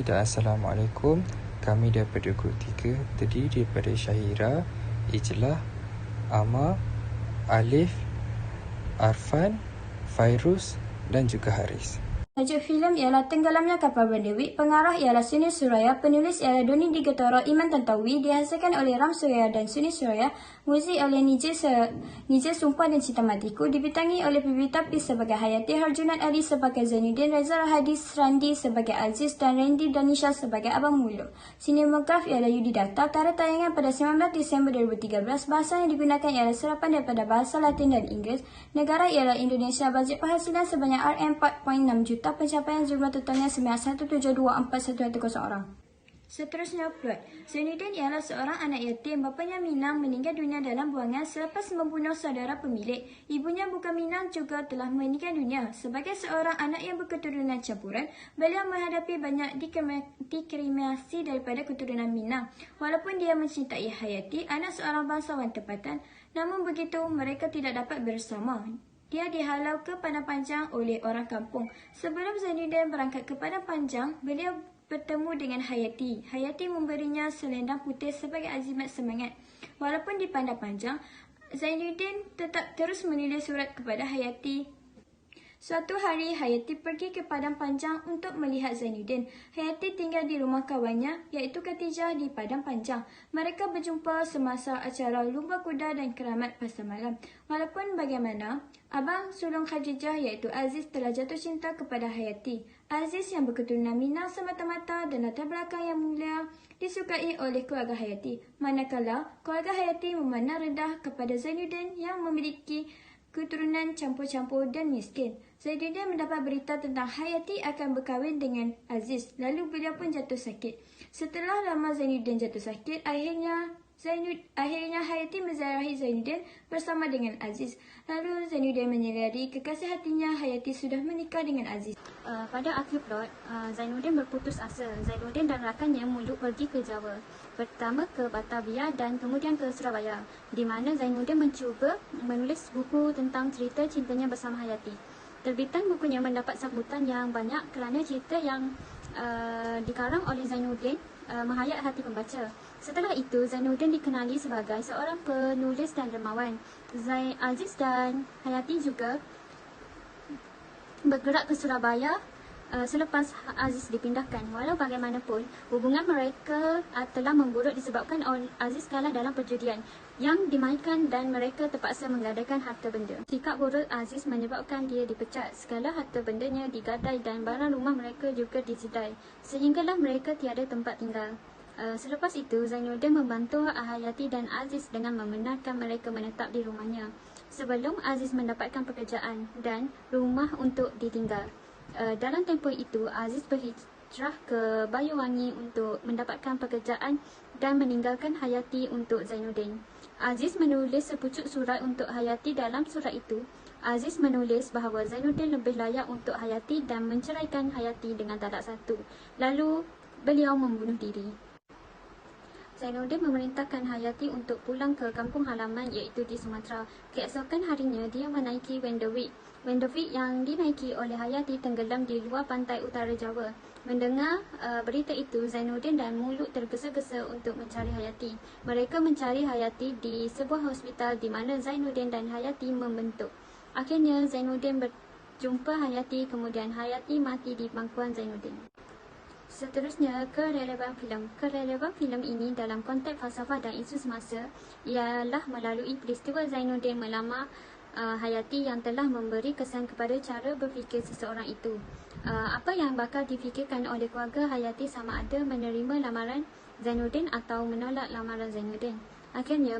Bismillahirrahmanirrahim dan Assalamualaikum. Kami daripada grup 3 terdiri daripada Syahira, Ijlah, Amar, Alif, Arfan, Fairuz dan juga Haris. Tajuk filem ialah Tenggelamnya Kapal Berdewik. Pengarah ialah Suni Suraya. Penulis ialah Doni Digotoro Iman Tantawi. Dihasilkan oleh Ram Suraya dan Suni Suraya. Muzik oleh Nije Sumpah dan Cinta Matiku. Dibintangi oleh Pevita P sebagai Hayati, Harjunan Ali sebagai Zainuddin, Reza Rahadi Randi sebagai Aziz dan Randy Danisha sebagai Abang Mulu. Sinematograf ialah Yudi Data. Tarikh tayangan pada 19 Disember 2013. Bahasa yang digunakan ialah serapan daripada bahasa Latin dan Inggeris. Negara ialah Indonesia. Bajet penghasilan sebanyak RM4.6 juta. Pencapaian jumlah totalnya 9172410 orang. Seterusnya plot. Zainuddin ialah seorang anak yatim. Bapanya Minang meninggal dunia dalam buangan selepas membunuh saudara pemilik. Ibunya bukan Minang juga telah meninggal dunia. Sebagai seorang anak yang berketurunan campuran, beliau menghadapi banyak diskriminasi daripada keturunan Minang. Walaupun dia mencintai Hayati, anak seorang bangsawan tempatan, namun begitu mereka tidak dapat bersama. Dia dihalau ke Padang Panjang oleh orang kampung. Sebelum Zainuddin berangkat ke Padang Panjang, beliau bertemu dengan Hayati. Hayati memberinya selendang putih sebagai azimat semangat. Walaupun di Padang Panjang, Zainuddin tetap terus menulis surat kepada Hayati. Suatu hari, Hayati pergi ke Padang Panjang untuk melihat Zainuddin. Hayati tinggal di rumah kawannya, iaitu Khatijah di Padang Panjang. Mereka berjumpa semasa acara lumba kuda dan keramat pasar malam. Walaupun bagaimana, abang sulung Khadijah iaitu Aziz telah jatuh cinta kepada Hayati. Aziz yang berketurunan Minang semata-mata dan latar belakang yang mulia disukai oleh keluarga Hayati. Manakala keluarga Hayati memandang rendah kepada Zainuddin yang memiliki keturunan campur-campur dan miskin. Zainuddin mendapat berita tentang Hayati akan berkahwin dengan Aziz. Lalu beliau pun jatuh sakit. Setelah lama Zainuddin jatuh sakit, akhirnya Hayati menziarahi Zainuddin bersama dengan Aziz. Lalu Zainuddin menyadari kekasih hatinya Hayati sudah menikah dengan Aziz. Pada akhir plot, Zainuddin berputus asa. Zainuddin dan rakannya Muluk pergi ke Jawa. Pertama ke Batavia dan kemudian ke Surabaya, di mana Zainuddin mencuba menulis buku tentang cerita cintanya bersama Hayati. Terbitan bukunya mendapat sambutan yang banyak kerana cerita yang dikarang oleh Zainuddin menghayat hati pembaca. Setelah itu, Zainuddin dikenali sebagai seorang penulis dan dermawan. Aziz dan Hayati juga bergerak ke Surabaya selepas Aziz dipindahkan. Walau bagaimanapun, hubungan mereka telah memburuk disebabkan Aziz kalah dalam perjudian yang dimainkan dan mereka terpaksa menggadaikan harta benda. Sikap buruk Aziz menyebabkan dia dipecat. Segala harta bendanya digadai dan barang rumah mereka juga disidai, sehinggalah mereka tiada tempat tinggal. Selepas itu, Zainuddin membantu Hayati dan Aziz dengan membenarkan mereka menetap di rumahnya sebelum Aziz mendapatkan pekerjaan dan rumah untuk ditinggal. Dalam tempoh itu, Aziz berhijrah ke Bayuwangi untuk mendapatkan pekerjaan dan meninggalkan Hayati untuk Zainuddin. Aziz menulis sepucuk surat untuk Hayati. Dalam surat itu, Aziz menulis bahawa Zainuddin lebih layak untuk Hayati dan menceraikan Hayati dengan talak satu. Lalu, beliau membunuh diri. Zainuddin memerintahkan Hayati untuk pulang ke kampung halaman iaitu di Sumatera. Keesokan harinya, dia menaiki Wendowik. Wendowik yang dinaiki oleh Hayati tenggelam di luar pantai utara Jawa. Mendengar berita itu, Zainuddin dan Muluk tergesa-gesa untuk mencari Hayati. Mereka mencari Hayati di sebuah hospital di mana Zainuddin dan Hayati membentuk. Akhirnya, Zainuddin berjumpa Hayati, kemudian Hayati mati di pangkuan Zainuddin. Seterusnya, kerelevan filem. Kerelevan filem ini dalam konteks falsafah dan isu semasa ialah melalui peristiwa Zainuddin melamar Hayati yang telah memberi kesan kepada cara berfikir seseorang itu. Apa yang bakal difikirkan oleh keluarga Hayati sama ada menerima lamaran Zainuddin atau menolak lamaran Zainuddin. Akhirnya,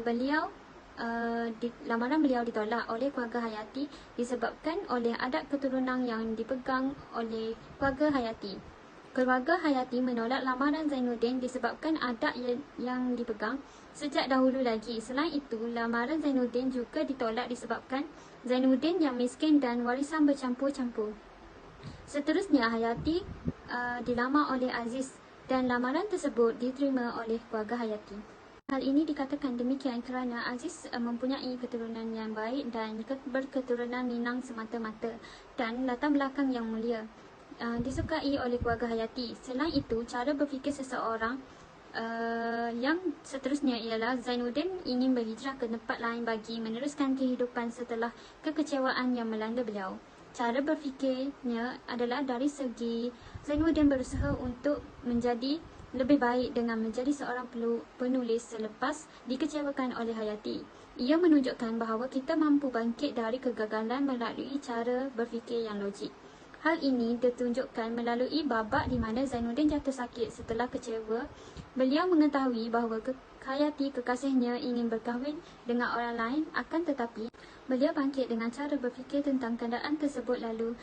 lamaran beliau ditolak oleh keluarga Hayati disebabkan oleh adat keturunan yang dipegang oleh keluarga Hayati. Keluarga Hayati menolak lamaran Zainuddin disebabkan adat yang dipegang sejak dahulu lagi. Selain itu, lamaran Zainuddin juga ditolak disebabkan Zainuddin yang miskin dan warisan bercampur-campur. Seterusnya, Hayati dilamar oleh Aziz dan lamaran tersebut diterima oleh keluarga Hayati. Hal ini dikatakan demikian kerana Aziz mempunyai keturunan yang baik dan berketurunan Minang semata-mata dan latar belakang yang mulia. disukai oleh keluarga Hayati. Selain itu, cara berfikir seseorang yang seterusnya ialah Zainuddin ingin berhijrah ke tempat lain bagi meneruskan kehidupan setelah kekecewaan yang melanda beliau. Cara berfikirnya adalah dari segi Zainuddin berusaha untuk menjadi lebih baik dengan menjadi seorang penulis selepas dikecewakan oleh Hayati. Ia menunjukkan bahawa kita mampu bangkit dari kegagalan melalui cara berfikir yang logik. Hal ini ditunjukkan melalui babak di mana Zainuddin jatuh sakit setelah kecewa. Beliau mengetahui bahawa Hayati kekasihnya ingin berkahwin dengan orang lain, akan tetapi beliau bangkit dengan cara berfikir tentang keadaan tersebut lalu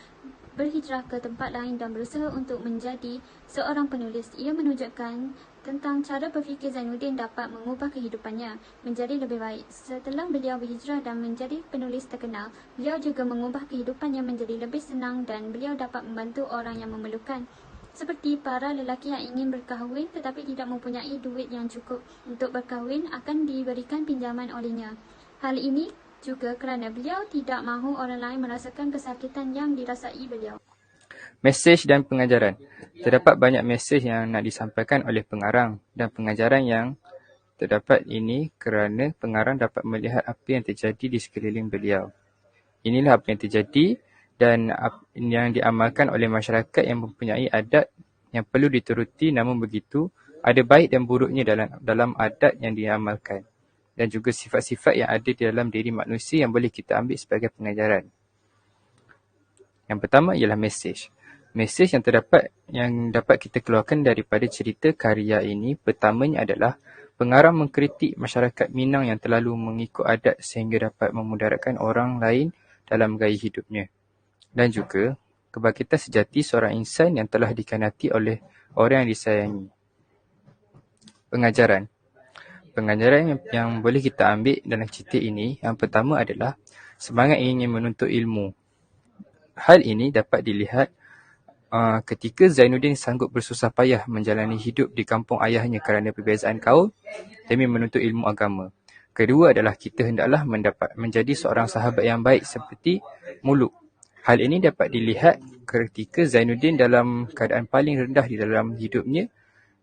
berhijrah ke tempat lain dan berusaha untuk menjadi seorang penulis. Ia menunjukkan tentang cara berfikir Zainuddin dapat mengubah kehidupannya menjadi lebih baik. Setelah beliau berhijrah dan menjadi penulis terkenal, beliau juga mengubah kehidupannya menjadi lebih senang dan beliau dapat membantu orang yang memerlukan. Seperti para lelaki yang ingin berkahwin tetapi tidak mempunyai duit yang cukup untuk berkahwin, akan diberikan pinjaman olehnya. Hal ini juga kerana beliau tidak mahu orang lain merasakan kesakitan yang dirasai beliau. Mesej dan pengajaran. Terdapat banyak mesej yang nak disampaikan oleh pengarang dan pengajaran yang terdapat ini kerana pengarang dapat melihat apa yang terjadi di sekeliling beliau. Inilah apa yang terjadi dan yang diamalkan oleh masyarakat yang mempunyai adat yang perlu dituruti, namun begitu ada baik dan buruknya dalam adat yang diamalkan dan juga sifat-sifat yang ada di dalam diri manusia yang boleh kita ambil sebagai pengajaran. Yang pertama ialah mesej. Mesej yang dapat kita keluarkan daripada cerita karya ini pertamanya adalah pengarang mengkritik masyarakat Minang yang terlalu mengikut adat sehingga dapat memudaratkan orang lain dalam gaya hidupnya. Dan juga kebangkitan sejati seorang insan yang telah dikhianati oleh orang yang disayangi. Pengajaran yang boleh kita ambil dalam cerita ini, yang pertama adalah semangat ingin menuntut ilmu. Hal ini dapat dilihat ketika Zainuddin sanggup bersusah payah menjalani hidup di kampung ayahnya kerana perbezaan kaum demi menuntut ilmu agama. Kedua adalah kita hendaklah menjadi seorang sahabat yang baik seperti Muluk. Hal ini dapat dilihat ketika Zainuddin dalam keadaan paling rendah di dalam hidupnya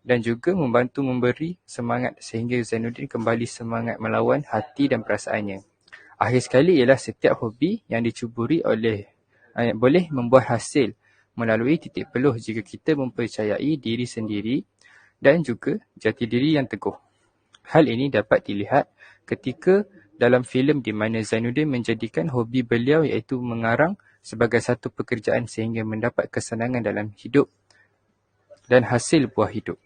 dan juga membantu memberi semangat sehingga Zainuddin kembali semangat melawan hati dan perasaannya. Akhir sekali ialah setiap hobi yang dicuburi boleh membuat hasil melalui titik peluh jika kita mempercayai diri sendiri dan juga jati diri yang teguh. Hal ini dapat dilihat ketika dalam filem di mana Zainuddin menjadikan hobi beliau iaitu mengarang sebagai satu pekerjaan sehingga mendapat kesenangan dalam hidup dan hasil buah hidup.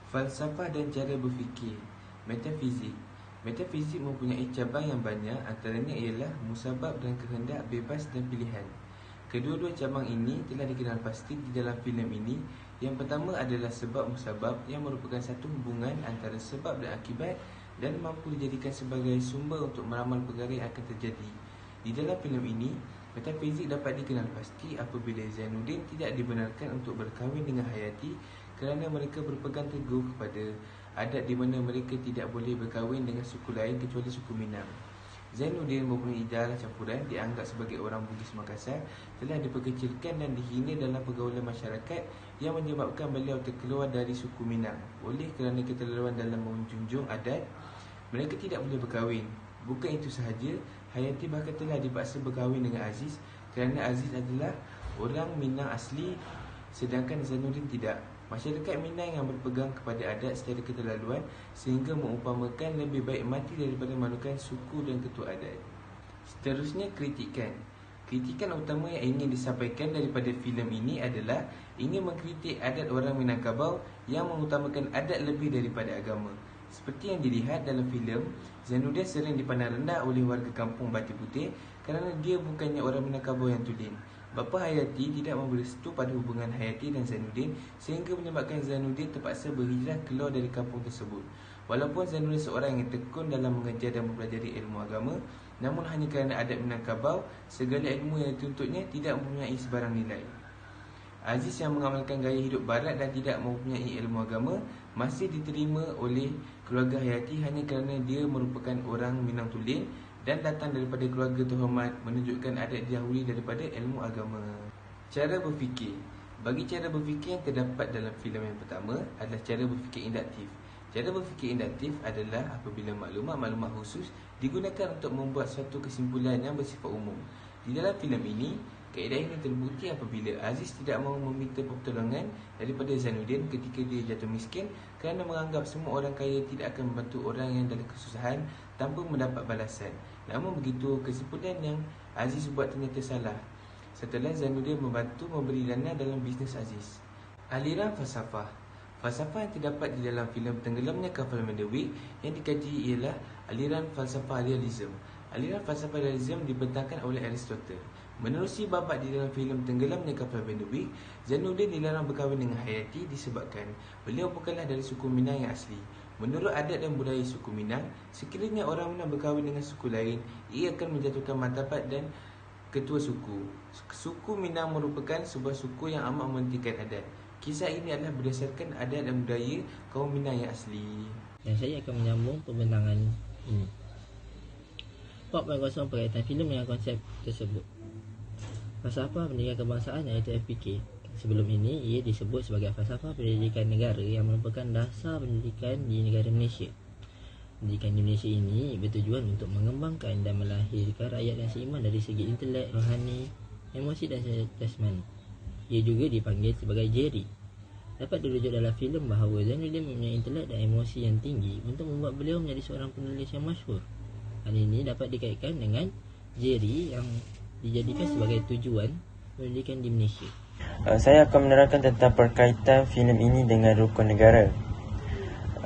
Falsafah dan cara berfikir. Metafizik. Metafizik mempunyai cabang yang banyak, antaranya ialah musabab dan kehendak, bebas dan pilihan. Kedua-dua cabang ini telah dikenal pasti di dalam filem ini. Yang pertama adalah sebab musabab yang merupakan satu hubungan antara sebab dan akibat dan mampu dijadikan sebagai sumber untuk meramal perkara yang akan terjadi. Di dalam filem ini, metafizik dapat dikenal pasti apabila Zainuddin tidak dibenarkan untuk berkahwin dengan Hayati kerana mereka berpegang teguh kepada adat di mana mereka tidak boleh berkahwin dengan suku lain kecuali suku Minang. Zainuddin mempunyai darah campuran, dianggap sebagai orang Bugis Makassar, telah diperkecilkan dan dihina dalam pergaulan masyarakat yang menyebabkan beliau terkeluar dari suku Minang. Oleh kerana keterlaluan dalam menjunjung adat, mereka tidak boleh berkahwin. Bukan itu sahaja, Hayati bahkan telah dipaksa berkahwin dengan Aziz kerana Aziz adalah orang Minang asli sedangkan Zainuddin tidak. Masyarakat Minang yang berpegang kepada adat secara keterlaluan sehingga mengumpamakan lebih baik mati daripada malukan suku dan ketua adat. Seterusnya, kritikan. Kritikan utama yang ingin disampaikan daripada filem ini adalah ingin mengkritik adat orang Minangkabau yang mengutamakan adat lebih daripada agama. Seperti yang dilihat dalam filem, Zainuddin sering dipandang rendah oleh warga kampung Batu Putih kerana dia bukannya orang Minangkabau yang tulen. Bapa Hayati tidak memberi restu pada hubungan Hayati dan Zainuddin sehingga menyebabkan Zainuddin terpaksa berhijrah keluar dari kampung tersebut. Walaupun Zainuddin seorang yang tekun dalam mengajar dan mempelajari ilmu agama, namun hanya kerana adat Minangkabau, segala ilmu yang dituntutnya tidak mempunyai sebarang nilai. Aziz yang mengamalkan gaya hidup barat dan tidak mempunyai ilmu agama masih diterima oleh keluarga Hayati hanya kerana dia merupakan orang Minang Tulen dan datang daripada keluarga terhormat, menunjukkan adat dahulu daripada ilmu agama. Cara berfikir. Bagi cara berfikir yang terdapat dalam filem yang pertama adalah cara berfikir induktif. Cara berfikir induktif adalah apabila maklumat-maklumat khusus digunakan untuk membuat suatu kesimpulan yang bersifat umum. Di dalam filem ini, kaedah ini terbukti apabila Aziz tidak mahu meminta pertolongan daripada Zainuddin ketika dia jatuh miskin kerana menganggap semua orang kaya tidak akan membantu orang yang dalam kesusahan tanpa mendapat balasan. Namun begitu, kesimpulan yang Aziz buat ternyata salah setelah Zainuddin membantu memberi dana dalam bisnes Aziz. Aliran falsafah. Falsafah yang terdapat di dalam filem Tenggelamnya Kapal Mendewik yang dikaji ialah aliran falsafah realism. Aliran falsafah realism dibentangkan oleh Aristotle. Menerusi babak di dalam filem Tenggelamnya Kapal Mendewik, Zainuddin dilarang berkahwin dengan Hayati disebabkan beliau bukanlah dari suku Minang yang asli. Menurut adat dan budaya suku Minang, sekiranya orang Minang berkahwin dengan suku lain, ia akan menjatuhkan martabat dan ketua suku. Suku Minang merupakan sebuah suku yang amat mementingkan adat. Kisah ini adalah berdasarkan adat dan budaya kaum Minang yang asli. Dan saya akan menyambung pembentangan ini. Bab yang kosong berkaitan filem dengan konsep tersebut. Falsafah pendidikan kebangsaan iaitu FPK. Sebelum ini ia disebut sebagai falsafah pendidikan negara yang merupakan dasar pendidikan di negara Malaysia. Pendidikan di Malaysia ini bertujuan untuk mengembangkan dan melahirkan rakyat yang seimbang dari segi intelek, rohani, emosi dan jasmani. Ia juga dipanggil sebagai Jerry. Dapat dirujuk dalam filem bahawa Zainuddin mempunyai intelek dan emosi yang tinggi untuk membuat beliau menjadi seorang penulis yang masyhur. Hal ini dapat dikaitkan dengan Jerry yang dijadikan sebagai tujuan pendidikan di Malaysia. Saya akan menerangkan tentang perkaitan filem ini dengan rukun negara.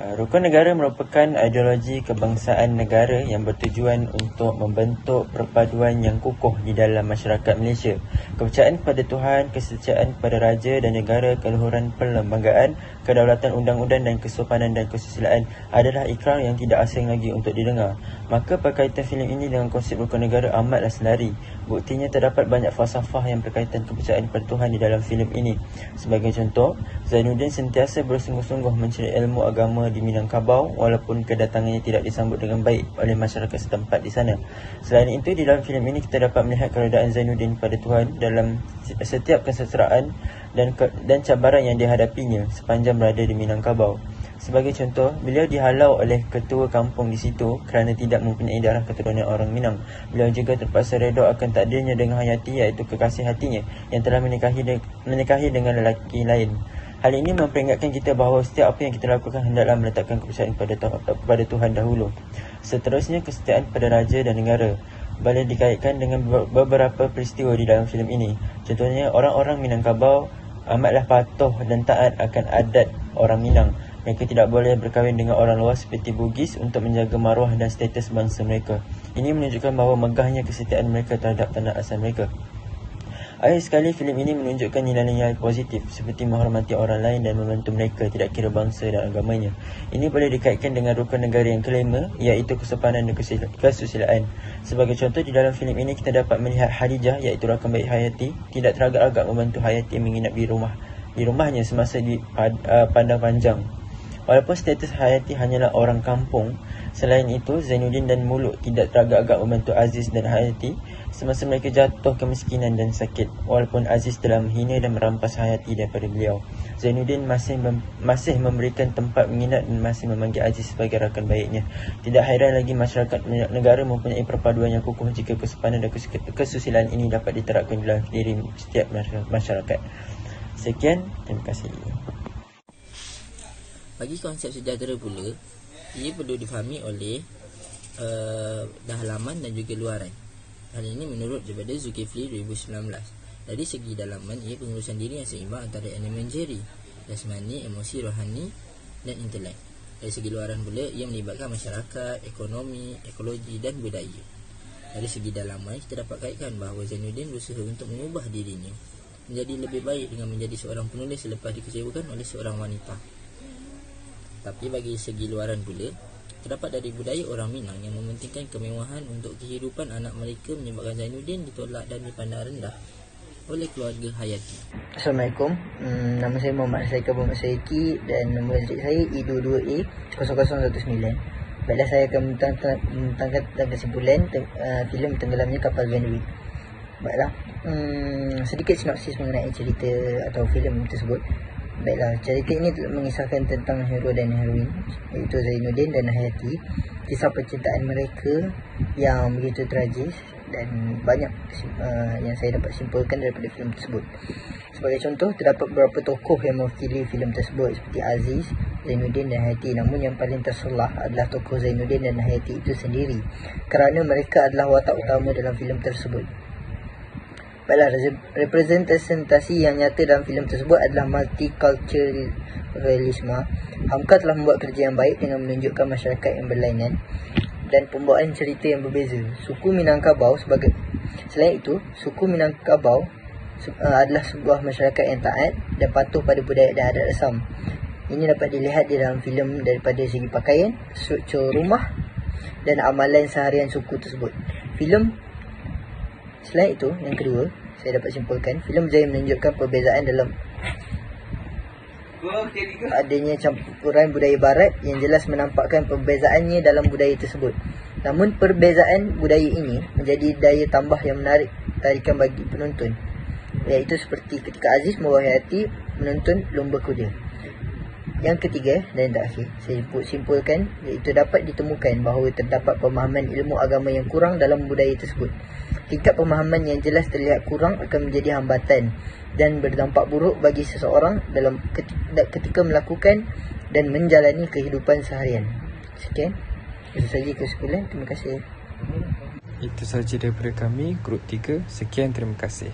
Rukun negara merupakan ideologi kebangsaan negara yang bertujuan untuk membentuk perpaduan yang kukuh di dalam masyarakat Malaysia. Kepercayaan kepada Tuhan, kesetiaan kepada raja dan negara, keluhuran perlembagaan, kedaulatan undang-undang dan kesopanan dan kesusilaan adalah ikrar yang tidak asing lagi untuk didengar. Maka perkaitan filem ini dengan konsep rukun negara amatlah selari. Buktinya terdapat banyak falsafah yang berkaitan kepercayaan kepada Tuhan di dalam filem ini. Sebagai contoh, Zainuddin sentiasa bersungguh-sungguh mencari ilmu agama di Minangkabau walaupun kedatangannya tidak disambut dengan baik oleh masyarakat setempat di sana. Selain itu, di dalam filem ini kita dapat melihat keredaan Zainuddin pada Tuhan dalam setiap kesengsaraan dan cabaran yang dihadapinya sepanjang berada di Minangkabau. Sebagai contoh, beliau dihalau oleh ketua kampung di situ kerana tidak mempunyai darah keturunan orang Minang. Beliau juga terpaksa redha akan takdirnya dengan Hayati, iaitu kekasih hatinya yang telah menikahi dengan lelaki lain. Hal ini memperingatkan kita bahawa setiap apa yang kita lakukan hendaklah meletakkan kepercayaan kepada Tuhan dahulu. Seterusnya, kesetiaan pada raja dan negara boleh dikaitkan dengan beberapa peristiwa di dalam filem ini. Contohnya, orang-orang Minangkabau amatlah patuh dan taat akan adat orang Minang. Mereka tidak boleh berkahwin dengan orang luar seperti Bugis untuk menjaga maruah dan status bangsa mereka. Ini menunjukkan bahawa megahnya kesetiaan mereka terhadap tanah asal mereka. Akhir sekali, filem ini menunjukkan nilai-nilai positif seperti menghormati orang lain dan membantu mereka tidak kira bangsa dan agamanya. Ini boleh dikaitkan dengan rukun negara yang kelima, iaitu kesopanan dan kesusilaan. Sebagai contoh, di dalam filem ini kita dapat melihat Khadijah, iaitu rakan baik Hayati, tidak teragak-agak membantu Hayati menginap di rumahnya semasa di Padang Panjang. Walaupun status Hayati hanyalah orang kampung, selain itu Zainuddin dan Muluk tidak teragak-agak membantu Aziz dan Hayati semasa mereka jatuh kemiskinan dan sakit. Walaupun Aziz telah menghina dan merampas Hayati daripada beliau, Zainuddin masih memberikan tempat menginap dan masih memanggil Aziz sebagai rakan baiknya. Tidak hairan lagi masyarakat negara mempunyai perpaduan yang kukuh jika kesopanan dan kesusilaan ini dapat diterapkan dalam diri setiap masyarakat. Sekian, terima kasih. Bagi konsep sejahtera pula, ia perlu difahami oleh dalaman dan juga luaran. Hal ini menurut daripada Zulkifli 2019. Dari segi dalaman, ia pengurusan diri yang seimbang antara elemen Jerry, jasmani, emosi, rohani dan intelek. Dari segi luaran pula, ia melibatkan masyarakat, ekonomi, ekologi dan budaya. Dari segi dalaman, kita dapat kaitkan bahawa Zainuddin berusaha untuk mengubah dirinya menjadi lebih baik dengan menjadi seorang penulis selepas dikecewakan oleh seorang wanita. Tapi bagi segi luaran pula, terdapat dari budaya orang Minang yang mementingkan kemewahan untuk kehidupan anak mereka menyebabkan Zainuddin ditolak dan dipandang rendah oleh keluarga Hayati. Assalamualaikum. Nama saya Muhammad Saiki dan nombor handset saya E22A0019. Baiklah, saya akan mentangkan kesimpulan filem Tenggelamnya Kapal Van Dijk. Baiklah, sedikit sinopsis mengenai cerita atau filem tersebut. Baiklah, cerita ini mengisahkan tentang hero dan heroin, iaitu Zainuddin dan Hayati. Kisah percintaan mereka yang begitu tragis dan banyak yang saya dapat simpulkan daripada filem tersebut. Sebagai contoh, terdapat beberapa tokoh yang mewakili filem tersebut seperti Aziz, Zainuddin dan Hayati. Namun yang paling tersolah adalah tokoh Zainuddin dan Hayati itu sendiri, kerana mereka adalah watak utama dalam filem tersebut. Baiklah, representasi yang nyata dalam filem tersebut adalah multiculturalisme. Hamka telah membuat kerja yang baik dengan menunjukkan masyarakat yang berlainan dan pembawaan cerita yang berbeza. Selain itu, suku Minangkabau adalah sebuah masyarakat yang taat dan patuh pada budaya dan adat Asam. Ini dapat dilihat di dalam filem daripada segi pakaian, struktur rumah dan amalan seharian suku tersebut. Selain itu, yang kedua, saya dapat simpulkan, filem Jaya menunjukkan perbezaan dalam adanya campuran budaya barat yang jelas menampakkan perbezaannya dalam budaya tersebut. Namun perbezaan budaya ini menjadi daya tambah yang menarik tarikan bagi penonton, iaitu seperti ketika Aziz membawa Hayati menonton Lumba Kuda. Yang ketiga dan terakhir, saya simpulkan, iaitu dapat ditemukan bahawa terdapat pemahaman ilmu agama yang kurang dalam budaya tersebut. Tingkat pemahaman yang jelas terlihat kurang akan menjadi hambatan dan berdampak buruk bagi seseorang dalam ketika melakukan dan menjalani kehidupan seharian. Sekian, itu saja kesimpulan. Terima kasih. Itu saja daripada kami, Grup 3. Sekian, terima kasih.